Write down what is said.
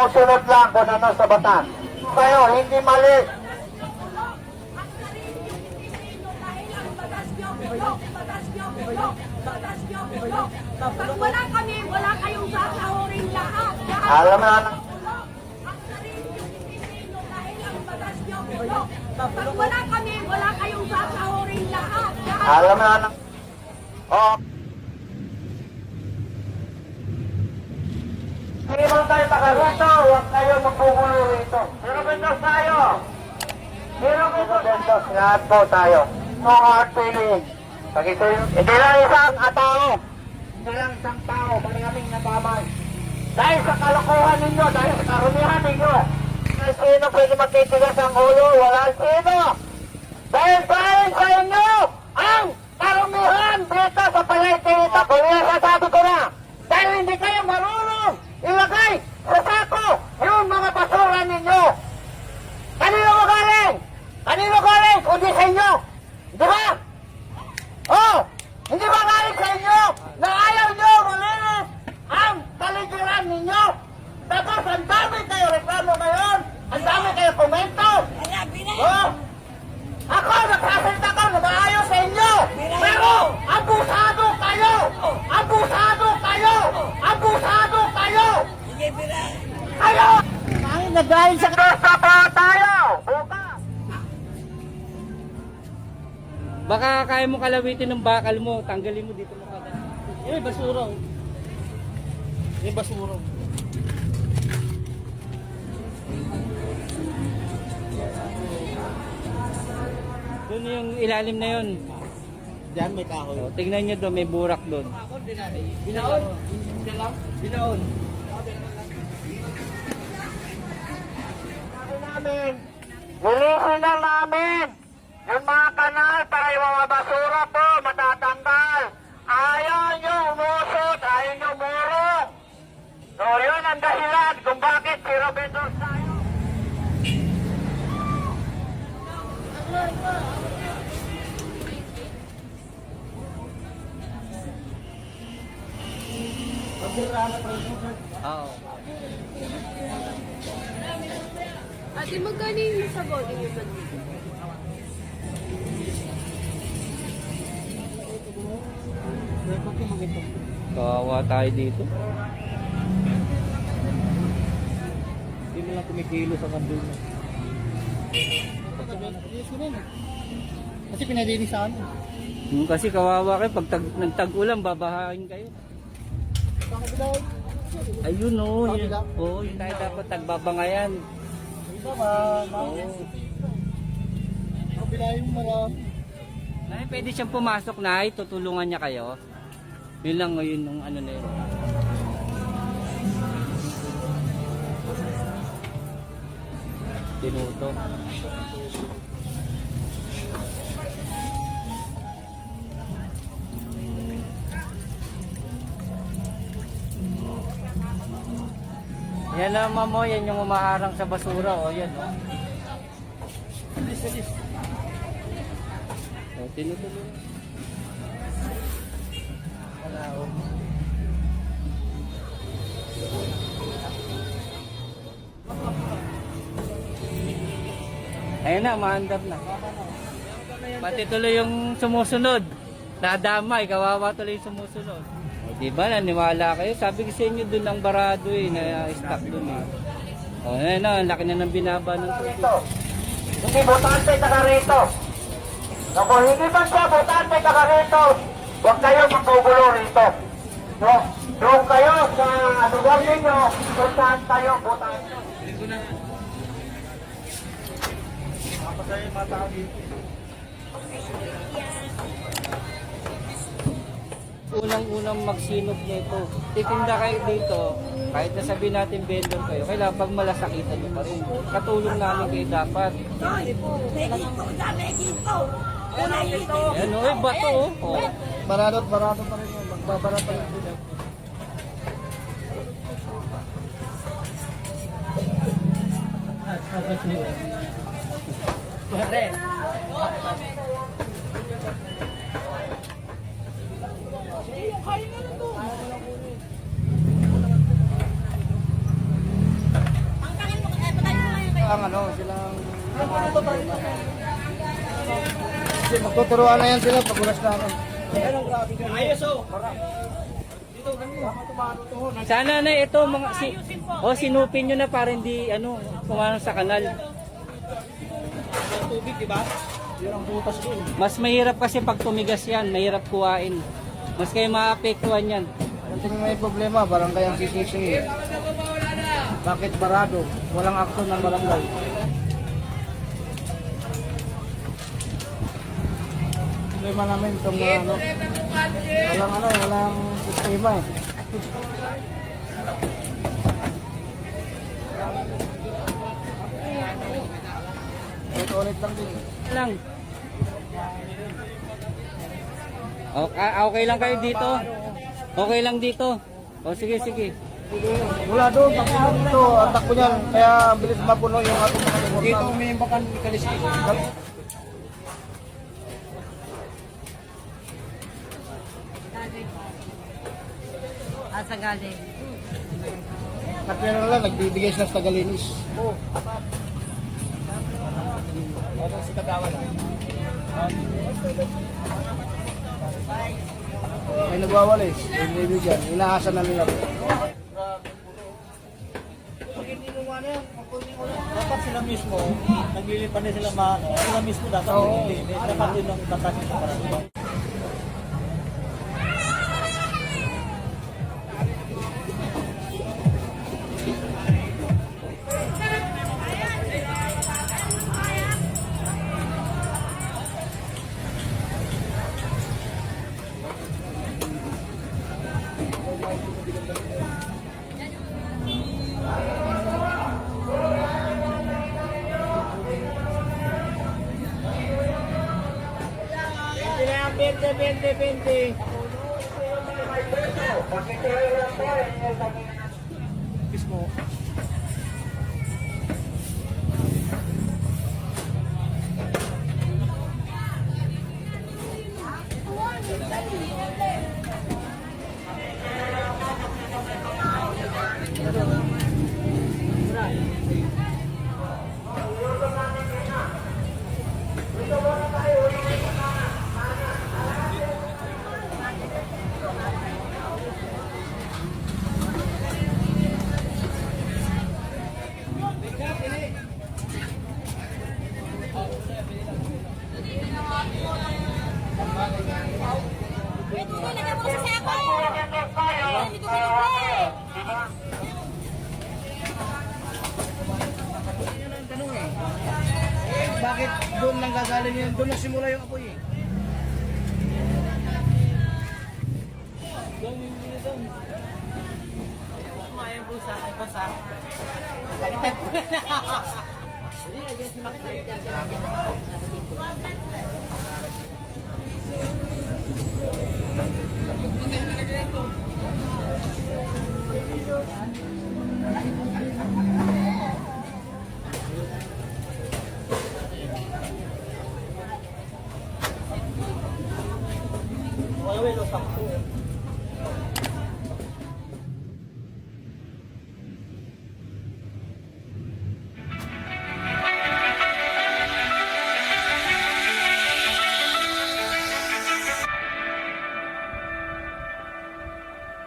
sumusunod lang kung ano sa batas. Kayo, hindi mali. Pag wala kami, wala kayong sasahurin lahat. Alam na. Pag wala kami, wala kayong sasahurin lahat. Alam na. Oh. Hindi mo tayo taga rito, huwag kayo magpupulo rito. Pero bendos tayo. Pero bendos, lahat po tayo. No hard feeling. Hindi lang isang tao. Hindi lang isang tao, maraming nabamay. Dahil sa kalokohan ninyo, dahil sa karumihan ninyo, dahil sino pwede magtitigas ang ulo? Wala sino. Dahil sa inyo, ang karumihan dito sa Palayte dito. Kaya sasabi ko na, dahil hindi kayo marunong ilagay sa sako yung mga basura ninyo. Kanino magaling? Kanino galing? Kundi sa inyo. Di ba? Oh! Hindi ba galing sa inyo na ayaw nyo malinis ang kaligiran ninyo? Tapos ang dami kayo reklamo ngayon, ang dami kayo komento. Oh! Ako nagsasalita ko na maayos sa inyo. Pero abusado kayo! Abusado kayo! Abusado kayo! Kayo! Ay, nagdahil sa kasta pa tayo! Bukas! Baka kaya mo kalawitin ng bakal mo, tanggalin mo dito mo kada. Eh, basura. Eh, basura. Doon yung ilalim na yun. Diyan may kahoy. O, tingnan nyo doon, may burak doon. Binaon. Binaon. Namin, lilisin na namin yung mga kanal para yung mga basura po matatanggal. Ayaw nyo umusot, ayaw nyo umurong. So yun ang dahilan kung bakit si Robinson tayo. Oo. Ate, magkano yung sa body nyo ba dito? Kawawa tayo dito. Hindi mo lang kumikilo sa kandun. Kasi pinadinig sa ano. Kasi kawawa kayo, pag nagtag-ulan, babahain kayo. Ayun o. Oo, yun tayo dapat tagbabangayan. Oo. Kabilahin mo lang. Nay, pwede siyang pumasok na, tutulungan niya kayo. Yun lang ngayon nung ano na yun. Tinuto. Yan naman mo, yan yung umaharang sa basura, o yan, o. O, tinutuloy. Ayun na, maandap na. Pati tuloy yung sumusunod. Nadamay, kawawa tuloy yung sumusunod. O, diba, naniwala kayo? Sabi ko sa inyo, doon ang barado eh, na-stuck doon eh. O, ayun na, ang laki na ng binaba ng tubig. Hindi botante taga rito. Kung hindi man siya botante taga rito, huwag kayo magbubulo rito. No? Doon kayo sa lugar ninyo, kung saan kayo botante. Unang-unang magsinop nito. Titinda kayo dito, kahit na sabihin natin vendor kayo, kailangan pag malasakitan nyo pa rin. Katulong namin kayo dapat. Yan o, bato o. Oh. Barado pa rin yun. Magbabara pa rin sila. ang ano, silang... Kasi magtuturuan na yan sila pag ulas na ano. Ayos oh. Sana na ito mga sinupin nyo na para hindi kumano sa kanal. Tubig, di ba? Yun ang butas ko. Mas mahirap kasi pag tumigas yan, mahirap kuhain. Mas kayo maapektuhan yan. Ang may problema, barangay ang sisisi. Bakit barado? Walang aksyon ng barangay. Problema namin itong walang sistema eh. Ulit lang din. Lang. Okay lang kayo dito. Okay lang dito. O sige, sige. Wala doon, takbo dito, ang takbo niyan, kaya bilis mapuno yung ating mga timur. Dito may bakan kalisik. Asa galing? At meron na lang, nagbibigay sila sa Tagalinis. Ano si Kagawa na? May nagwawalis, may bibigyan, inaasa na nila. Dapat sila mismo, naglilipan na sila mismo dapat naglilinis. Dapat din ang batas nila para sila. Mismo. Bakit doon lang gagaling yun? Doon nagsimula yung apoy eh.